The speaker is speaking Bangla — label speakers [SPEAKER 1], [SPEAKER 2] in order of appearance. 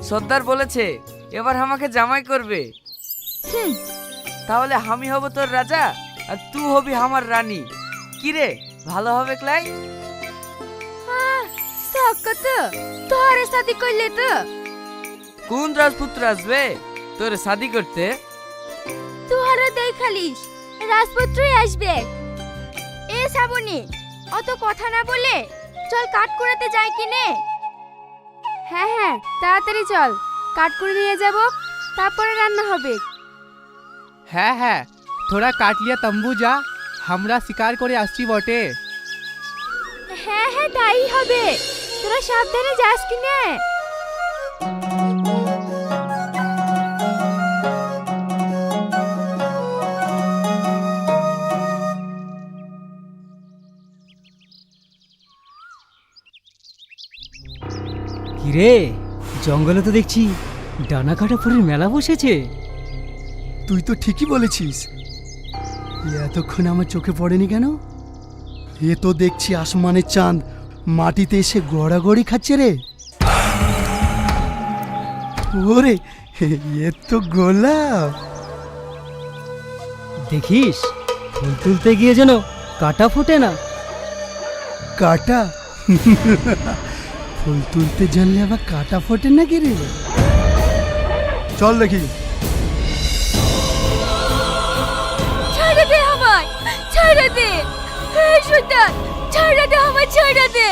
[SPEAKER 1] সর্দার বলেছে এবার আমাকে জামাই করবে। তাহলে আমি হব তোর রাজা আর তুই হবি আমার রানী। কি রে, ভালো হবে ক্লাই?
[SPEAKER 2] তোরে শাদি করলে তো
[SPEAKER 1] কোন রাজপুত্র আসবে তোরে শাদি করতে?
[SPEAKER 2] তুহারও দেখালিস রাজপুত্রই আসবে। এ শ্রাবণী, অত কথা না বলে চল কাট কুড়াতে যাই কিনে। হ্যাঁ হ্যাঁ, তাড়াতাড়ি চল, কাট করে নিয়ে যাব, তারপরে রান্না হবে।
[SPEAKER 3] হ্যাঁ হ্যাঁ, থোড়া কাট লিয়া তম্বু যা, আমরা শিকার করে আসছি বটে।
[SPEAKER 2] হ্যাঁ হ্যাঁ, তাই হবে, তোরা সাবধানে যাস কিনে।
[SPEAKER 4] কিরে, জঙ্গলে তো দেখছি ডানা কাটা ফুলের মেলা বসেছে।
[SPEAKER 5] তুই তো ঠিকই বলেছিস, এতক্ষণ আমার চোখে পড়েনি কেন? এ তো দেখছি আসমানের চাঁদ মাটিতে এসে গড়াগড়ি খাচ্ছে রে। ওরে, এ তো গোলাপ।
[SPEAKER 4] দেখিস, ফুল তুলতে গিয়ে যেন কাটা ফোটে না।
[SPEAKER 5] কাটা? ফুল তুলতে জানলে আবার কাটা ফোটে নাকি রে? চল দেখি।
[SPEAKER 2] ছেড়ে দে আমায়, ছেড়ে দে, হে শয়তান, ছেড়ে দে আমায়, ছেড়ে দে।